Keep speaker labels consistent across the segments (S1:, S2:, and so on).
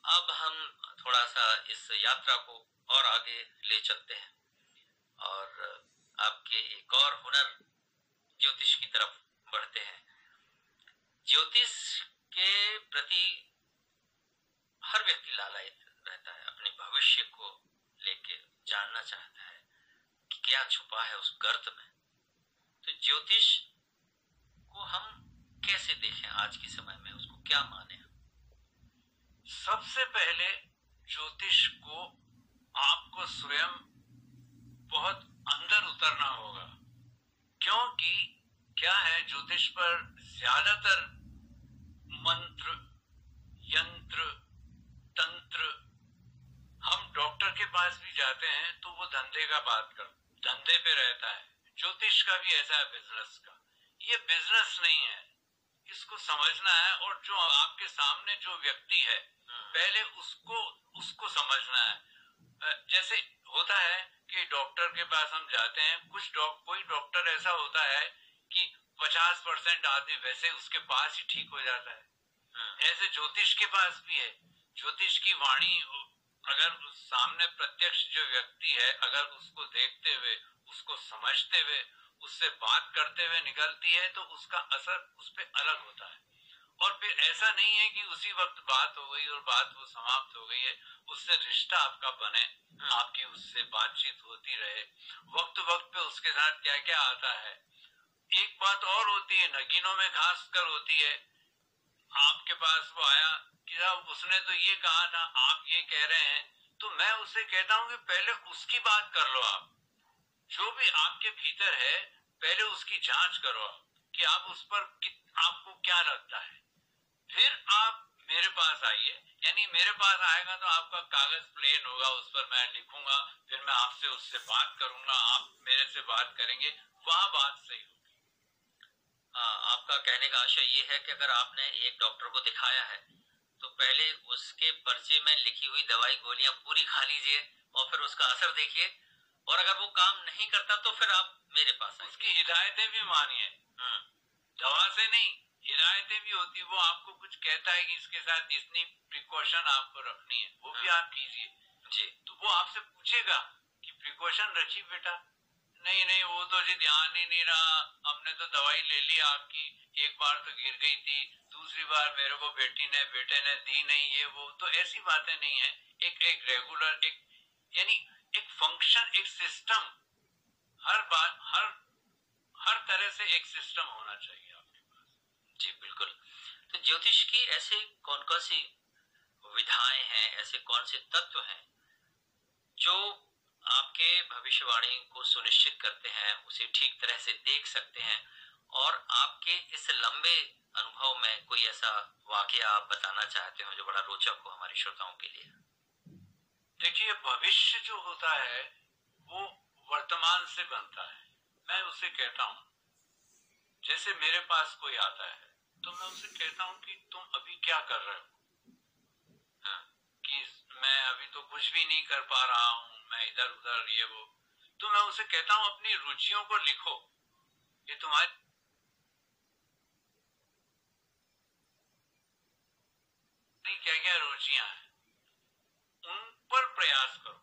S1: अब हम थोड़ा सा इस यात्रा को और आगे ले चलते हैं और आपके एक और हुनर ज्योतिष की तरफ बढ़ते हैं। ज्योतिष के प्रति हर व्यक्ति लालायित रहता है, अपने भविष्य को लेके जानना चाहता है कि क्या छुपा है उस गर्त में। तो ज्योतिष को हम कैसे देखें आज के समय में, उसको क्या माने?
S2: सबसे पहले ज्योतिष को आपको स्वयं बहुत अंदर उतरना होगा, क्योंकि क्या है, ज्योतिष पर ज्यादातर मंत्र, यंत्र, तंत्र, हम डॉक्टर के पास भी जाते हैं तो वो धंधे का बात धंधे पे रहता है। ज्योतिष का भी ऐसा है बिजनेस का। ये बिजनेस नहीं है, इसको समझना है। और जो आपके सामने जो व्यक्ति है पहले उसको समझना है। जैसे होता है कि डॉक्टर के पास हम जाते हैं, कोई डॉक्टर ऐसा होता है कि 50% आदमी वैसे उसके पास ही ठीक हो जाता है। ऐसे ज्योतिष के पास भी है। ज्योतिष की वाणी अगर उस सामने प्रत्यक्ष जो व्यक्ति है, अगर उसको देखते हुए, उसको समझते हुए, उससे बात करते हुए निकलती है तो उसका असर उस पर अलग होता है। और फिर ऐसा नहीं है कि उसी वक्त बात हो गई और बात वो समाप्त हो गई है, उससे रिश्ता आपका बने, आपकी उससे बातचीत होती रहे। वक्त वक्त पे उसके साथ क्या क्या आता है। एक बात और होती है, नगीनों में घास कर होती है। आपके पास वो आया कि साहब उसने तो ये कहा था, आप ये कह रहे हैं, तो मैं उससे कहता हूँ कि पहले उसकी बात कर लो। आप जो भी आपके भीतर है पहले उसकी जांच करो आप, कि आप उस पर आपको क्या लगता है। फिर आप मेरे पास आइए, यानी मेरे पास आएगा तो आपका कागज प्लेन होगा, उस पर मैं लिखूंगा, फिर मैं आपसे उससे बात करूंगा, आप मेरे से बात करेंगे, वहां बात सही होगी।
S1: आपका कहने का आशय ये है कि अगर आपने एक डॉक्टर को दिखाया है तो पहले उसके पर्चे में लिखी हुई दवाई गोलियां पूरी खा लीजिए और फिर उसका असर देखिए, और अगर वो काम नहीं करता तो फिर आप मेरे पास आइए।
S2: उसकी हिदायतें भी मानिए। दवा से नहीं, हिदायतें भी होती, वो आपको कुछ कहता है कि इसके साथ इतनी प्रिकॉशन आपको रखनी है, वो भी आप कीजिए
S1: जी।
S2: तो वो आपसे पूछेगा कि प्रिकॉशन रखी बेटा? नहीं नहीं, वो तो जी ध्यान ही नहीं रहा, हमने तो दवाई ले ली आपकी, एक बार तो गिर गई थी, दूसरी बार मेरे को बेटे ने दी नहीं, ये वो तो ऐसी बातें नहीं है। एक रेगुलर, यानी एक फंक्शन, एक सिस्टम, हर बात हर तरह से एक सिस्टम होना चाहिए आपके पास।
S1: जी बिल्कुल। तो ज्योतिष की ऐसे कौन कौन सी विधाएं हैं, ऐसे कौन से तत्व हैं जो आपके भविष्यवाणी को सुनिश्चित करते हैं, उसे ठीक तरह से देख सकते हैं? और आपके इस लंबे अनुभव में कोई ऐसा वाकया आप बताना चाहते हो जो बड़ा रोचक हो हमारे श्रोताओं के लिए?
S2: देखिए, भविष्य जो होता है वो वर्तमान से बनता है। मैं उसे कहता हूँ, जैसे मेरे पास कोई आता है तो मैं उसे कहता हूँ कि तुम अभी क्या कर रहे हो। कि मैं अभी तो कुछ भी नहीं कर पा रहा हूँ, मैं इधर उधर ये वो, तो मैं उसे कहता हूँ अपनी रुचियों को लिखो, ये तुम्हारी क्या क्या रुचियां हैं, उन पर प्रयास करो।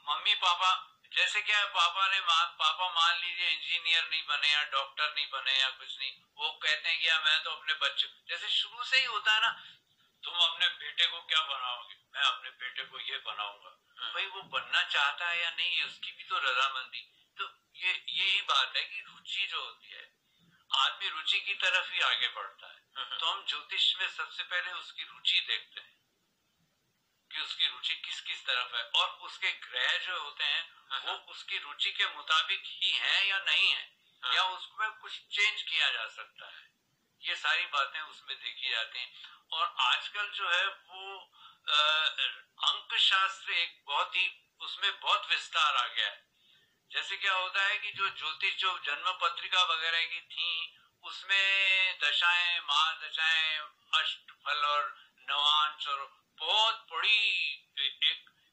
S2: मम्मी पापा, जैसे क्या पापा मान लीजिए इंजीनियर नहीं बने या डॉक्टर नहीं बने या कुछ नहीं, वो कहते हैं कि यार मैं तो अपने बच्चे, जैसे शुरू से ही होता है ना, तुम अपने बेटे को क्या बनाओगे, मैं अपने बेटे को ये बनाऊंगा। भाई वो बनना चाहता है या नहीं, उसकी भी तो रजामंदी। तो यही बात है कि रुचि जो होती है, आदमी रुचि की तरफ ही आगे बढ़ता है। तो हम ज्योतिष में सबसे पहले उसकी रुचि देखते हैं कि उसकी रुचि किस किस तरफ है, और उसके ग्रह जो होते हैं वो उसकी रुचि के मुताबिक ही है या नहीं है, या उसमें कुछ चेंज किया जा सकता है। ये सारी बातें उसमें देखी जाती हैं। और आजकल जो है वो अंक शास्त्र एक बहुत ही, उसमें बहुत विस्तार आ गया है। जैसे क्या होता है कि जो ज्योतिष, जो जन्म पत्रिका वगैरह की थी, उसमें दशाएं, महादशाएं, अष्टफल और नवांश और बहुत बड़ी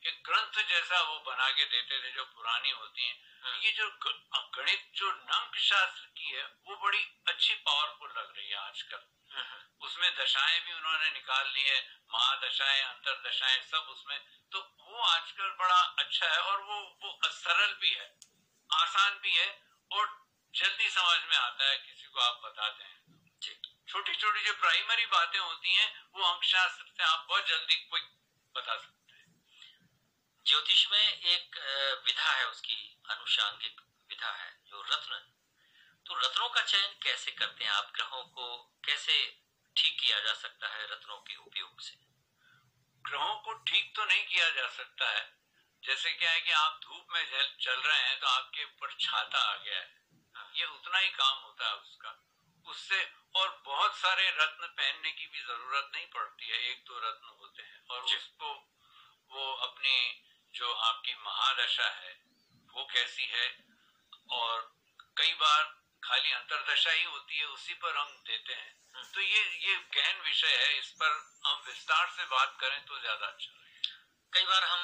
S2: एक ग्रंथ जैसा वो बना के देते थे जो पुरानी होती हैं। ये जो गणित, जो अंक शास्त्र की है, वो बड़ी अच्छी पावरफुल लग रही है आजकल। उसमें दशाएं भी उन्होंने निकाल ली है, महादशाएं, अंतरदशाएं, सब उसमें। तो वो आजकल बड़ा अच्छा है और वो सरल भी है, आसान भी है और जल्दी समझ में आता है, किसी को आप बताते हैं। छोटी छोटी जो प्राइमरी बातें होती हैं वो अंकशास्त्र से आप बहुत जल्दी कोई बता सकते हैं।
S1: ज्योतिष में एक विधा है, उसकी अनुषांगिक विधा है जो रत्न। तो रत्नों का चयन कैसे करते हैं आप? ग्रहों को कैसे ठीक किया जा सकता है रत्नों के उपयोग से?
S2: ग्रहों को ठीक तो नहीं किया जा सकता है। जैसे क्या है कि आप धूप में चल रहे हैं तो आपके ऊपर छाता आ गया है, ये उतना ही काम होता है उसका। उससे और बहुत सारे रत्न पहनने की भी जरूरत नहीं पड़ती है, एक दो रत्न होते हैं और उसको वो अपनी जो आपकी महादशा है वो कैसी है, और कई बार खाली अंतरदशा ही होती है, उसी पर हम देते हैं। तो ये गहन विषय है, इस पर हम विस्तार से बात करें तो ज्यादा अच्छा लगेगा।
S1: कई बार हम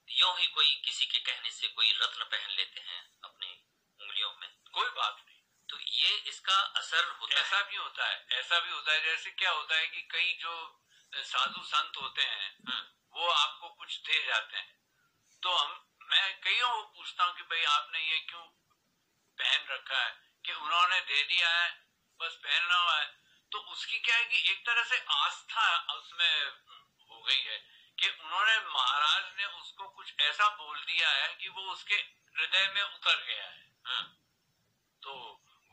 S1: यूं ही कोई किसी के कहने से कोई रत्न पहन लेते हैं अपनी उंगलियों में,
S2: कोई बात नहीं,
S1: तो ये इसका असर होता है?
S2: ऐसा भी होता है, ऐसा भी होता है। जैसे क्या होता है कि कई जो साधु संत होते हैं वो आपको कुछ दे जाते हैं, तो मैं कईयों को पूछता हूँ कि भाई आपने ये क्यों पहन रखा है, कि उन्होंने दे दिया है बस पहनना हुआ है। तो उसकी क्या है कि एक तरह से आस्था उसमें हो गई है कि उन्होंने, महाराज ने उसको कुछ ऐसा बोल दिया है कि वो उसके हृदय में उतर गया है, तो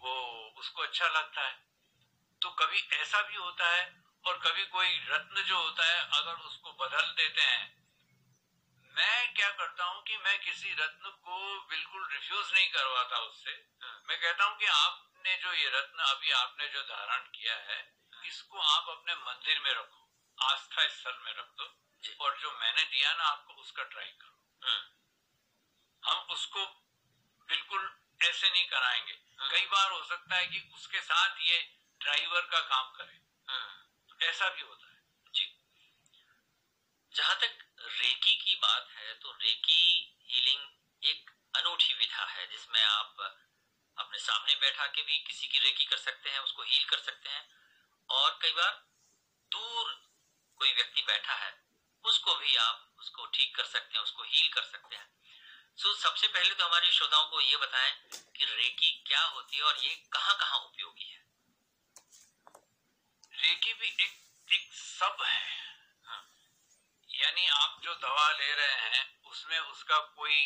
S2: वो उसको अच्छा लगता है। तो कभी ऐसा भी होता है, और कभी कोई रत्न जो होता है अगर उसको बदल देते हैं। मैं क्या करता हूं कि मैं किसी रत्न को बिल्कुल रिफ्यूज नहीं करवाता उससे। मैं कहता हूं कि आपने जो ये रत्न अभी आपने जो धारण किया है, इसको आप अपने मंदिर में रखो, आस्था स्थल में रख दो, और जो मैंने दिया ना आपको उसका ट्राई करो। हम उसको बिल्कुल ऐसे नहीं कराएंगे। कई बार हो सकता है कि उसके साथ ये ड्राइवर का काम करे, तो ऐसा भी होता है
S1: जी। जहां तक रेकी की बात है, तो रेकी हीलिंग एक अनूठी विधा है जिसमें आप अपने सामने बैठा के भी किसी की रेकी कर सकते हैं, उसको हील कर सकते हैं, और कई बार दूर कोई व्यक्ति बैठा है उसको भी आप उसको ठीक कर सकते हैं, उसको हील कर सकते हैं। सो सबसे पहले तो हमारे श्रोताओं को ये बताएं कि रेकी क्या होती है और ये कहाँ-कहाँ उपयोगी है?
S2: रेकी भी एक सब है, यानी आप जो दवा ले रहे हैं उसमें उसका कोई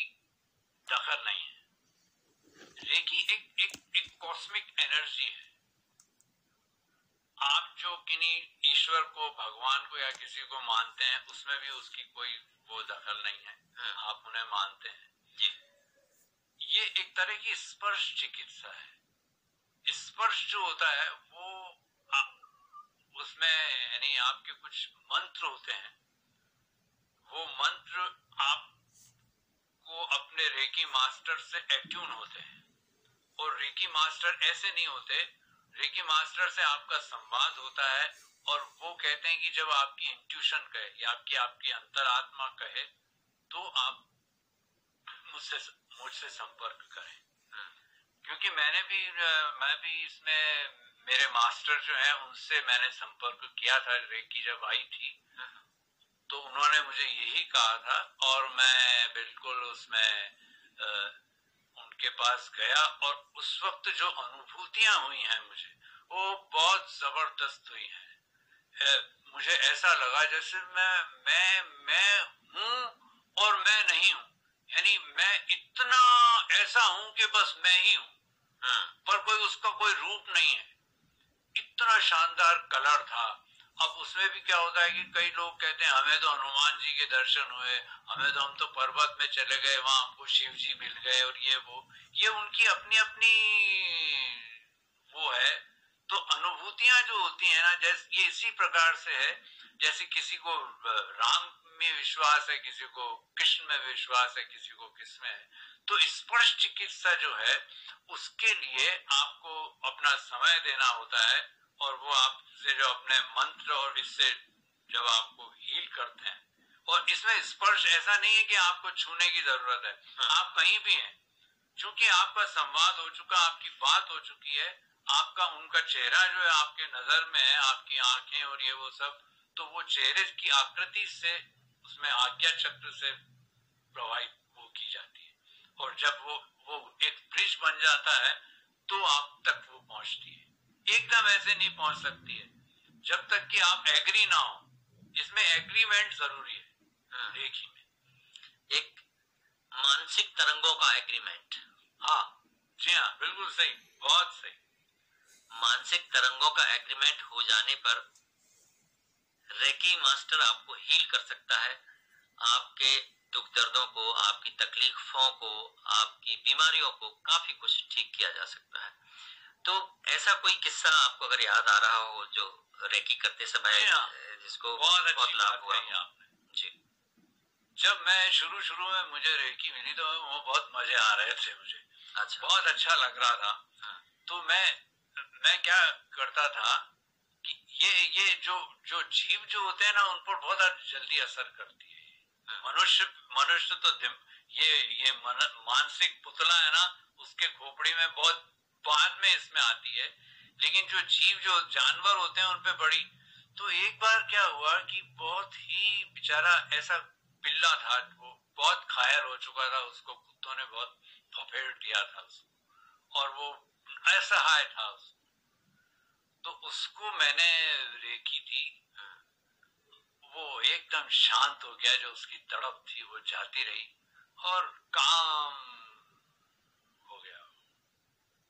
S2: दखल नहीं है। रेकी एक कॉस्मिक एनर्जी है। आप जो किन्हीं ईश्वर को, भगवान को या किसी को मानते हैं उसमें भी उसकी कोई वो दखल नहीं है, आप उन्हें मानते हैं। ये एक तरह की स्पर्श चिकित्सा है। स्पर्श जो होता है वो उसमें यानी आपके कुछ मंत्र होते हैं, वो मंत्र आपको अपने रेकी मास्टर से एट्यून होते हैं। और रेकी मास्टर ऐसे नहीं होते, रेकी मास्टर से आपका संवाद होता है और वो कहते हैं कि जब आपकी इंट्यूशन कहे या आपकी अंतरात्मा कहे तो आप मुझसे संपर्क करें। क्योंकि मैं भी इसमें मेरे मास्टर जो हैं उनसे मैंने संपर्क किया था, रेकी जब आई थी तो उन्होंने मुझे यही कहा था, और मैं बिल्कुल उसमें उनके पास गया और उस वक्त जो अनुभूतियां हुई हैं मुझे वो बहुत जबरदस्त हुई हैं। मुझे ऐसा लगा जैसे मैं हूं और मैं नहीं हूं, यानी मैं इतना ऐसा हूं कि बस मैं ही हूं, पर कोई उसका कोई रूप नहीं है। इतना शानदार कलर था। अब उसमें भी क्या होता है कि कई लोग कहते हैं हमें तो हनुमान जी के दर्शन हुए, हम तो पर्वत में चले गए, वहां हमको शिव जी मिल गए, और ये उनकी अपनी अपनी वो है। तो अनुभूतियां जो होती है ना, जैसे ये इसी प्रकार से है जैसे किसी को राम में विश्वास है, किसी को कृष्ण में विश्वास है, किसी को किस में है। तो स्पर्श चिकित्सा जो है उसके लिए आपको अपना समय देना होता है, और वो आपसे जो अपने मंत्र और इससे जब आपको हील करते हैं, और इसमें स्पर्श ऐसा नहीं है कि आपको छूने की जरूरत है, आप कहीं भी हैं, क्योंकि आपका संवाद हो चुका, आपकी बात हो चुकी है, आपका उनका चेहरा जो है आपके नजर में है, आपकी आंखें और ये वो सब, तो वो चेहरे की आकृति से उसमें आज्ञा चक्र से प्रवाहित वो की जाती है, और जब वो एक ब्रिज बन जाता है तो आप तक वो पहुंचती है। एकदम ऐसे नहीं पहुंच सकती है जब तक कि आप एग्री ना हो। इसमें एग्रीमेंट जरूरी है रेकी में,
S1: एक मानसिक तरंगों का एग्रीमेंट।
S2: हाँ जी हाँ, बिल्कुल सही, बहुत सही।
S1: मानसिक तरंगों का एग्रीमेंट हो जाने पर रेकी मास्टर आपको हील कर सकता है, आपके दुख दर्दों को, आपकी तकलीफों को, आपकी बीमारियों को काफी कुछ ठीक किया जा सकता है। तो ऐसा कोई किस्सा आपको अगर याद आ रहा हो जो रेकी करते समय जिसको बहुत लाभ हुआ
S2: जी। जब मैं शुरू में मुझे रेकी मिली तो वो बहुत मजे आ रहे थे मुझे। अच्छा। बहुत अच्छा लग रहा था। तो मैं क्या करता था कि ये जो जीव जो होते हैं ना, उन पर बहुत जल्दी असर करती है। मनुष्य तो ये मानसिक पुतला है ना, उसके खोपड़ी में बहुत बाद में इसमें आती है, लेकिन जो जीव जो जानवर होते हैं उन पे बड़ी। तो एक बार क्या हुआ कि बहुत ही बेचारा ऐसा पिल्ला था, वो बहुत घायल हो चुका था, उसको कुत्तों ने बहुत थपेट दिया था उसको, और वो ऐसा हाय था उसको। तो उसको मैंने रेकी थी, वो एकदम शांत हो गया, जो उसकी तड़प थी वो जाती रही और काम हो गया।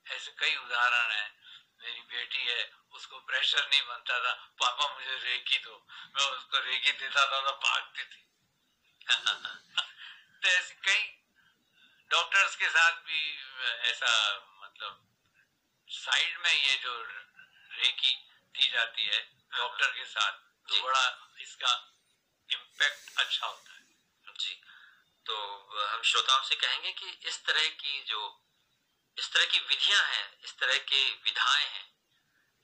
S2: ऐसे कई उदाहरण हैं। मेरी बेटी है, उसको प्रेशर नहीं बनता था, पापा मुझे रेकी दो, मैं उसको रेकी देता था तो भागती थी। तो ऐसे कई डॉक्टर्स के साथ भी ऐसा, मतलब साइड में ये जो रेकी दी जाती है डॉक्टर के साथ, तो बड़ा इसका इम्पैक्ट अच्छा होता है
S1: जी। तो हम श्रोताओं से कहेंगे कि इस तरह की विधियां हैं, इस तरह के विधाएं हैं,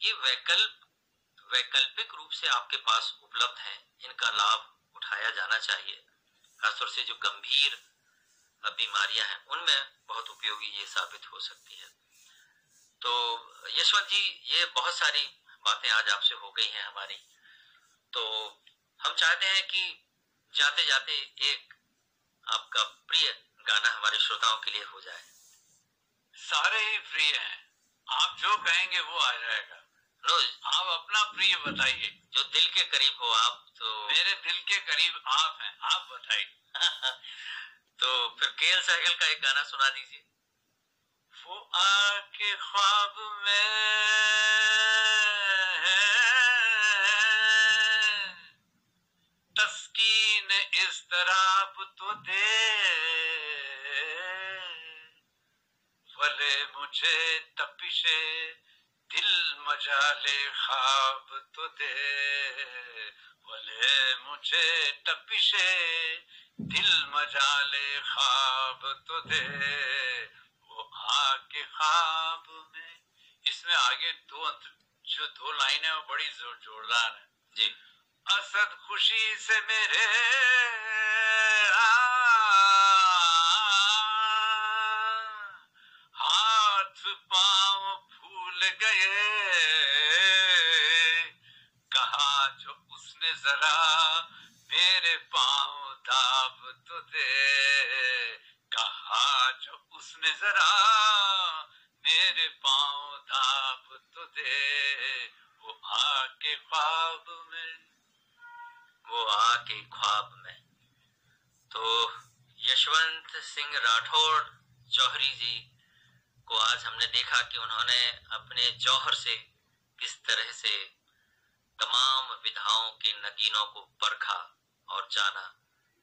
S1: ये वैकल्पिक रूप से आपके पास उपलब्ध हैं, इनका लाभ उठाया जाना चाहिए। खासतौर से जो गंभीर बीमारियां हैं उनमें बहुत उपयोगी ये साबित हो सकती है। तो यशवंत जी, ये बहुत सारी बातें आज आपसे हो गई हैं हमारी, तो हम चाहते हैं कि जाते जाते एक आपका प्रिय गाना हमारे श्रोताओं के लिए हो जाए।
S2: सारे ही प्रिय हैं, आप जो कहेंगे वो आ जाएगा। रोज आप अपना प्रिय बताइए,
S1: जो दिल के करीब हो आप। तो
S2: मेरे दिल के करीब आप हैं, आप बताइए।
S1: तो फिर केएल सहगल का एक गाना सुना दीजिए।
S2: वो आके ख्वाब में तस्कीन इस तरह तो दे, भले मुझे तपिशे दिल मजाले ख्वाब तो दे, भले मुझे तपिशे दिल मजाले ख्वाब तो दे, वो आके ख्वाब में। इसमें आगे जो दो लाइनें वो बड़ी जोरदार है
S1: जी।
S2: असद खुशी से मेरे हाथ पांव फूल गए, कहा जो उसने जरा मेरे पांव दाब तो दे, कहा जो उसने जरा मेरे पांव दाब तो दे, वो आके ख्वाब में,
S1: वो आके ख्वाब में। तो यशवंत सिंह राठौड़ जौहरी जी को आज हमने देखा कि उन्होंने अपने जौहर से किस तरह से तमाम विधाओं के नगीनों को परखा और जाना,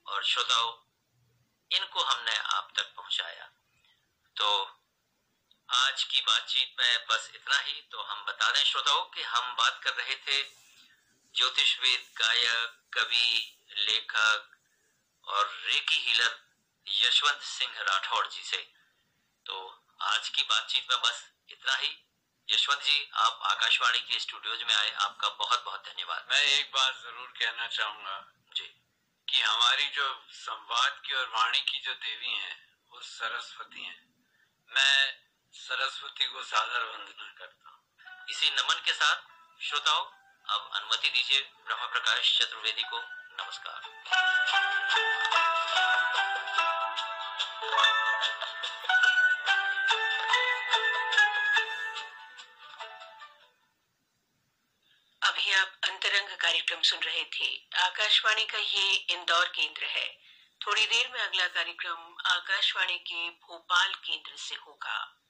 S1: और श्रोताओं इनको हमने आप तक पहुंचाया। तो आज की बातचीत में बस इतना ही। तो हम बता दें श्रोताओं कि हम बात कर रहे थे ज्योतिषविद, गायक, कवि, लेखक और रेकी हीलर यशवंत सिंह राठौड़ जी से। तो आज की बातचीत में बस इतना ही। यशवंत जी, आप आकाशवाणी के स्टूडियोज में आए, आपका बहुत बहुत धन्यवाद।
S2: मैं एक बात जरूर कहना चाहूंगा
S1: जी,
S2: कि हमारी जो संवाद की और वाणी की जो देवी हैं वो सरस्वती हैं। मैं सरस्वती को सादर वंदना करता हूँ।
S1: इसी नमन के साथ श्रोताओं, अब अनुमति दीजिए ब्रह्म प्रकाश चतुर्वेदी को नमस्कार।
S3: अभी आप अंतरंग कार्यक्रम सुन रहे थे। आकाशवाणी का ये इंदौर केंद्र है। थोड़ी देर में अगला कार्यक्रम आकाशवाणी के भोपाल केंद्र से होगा।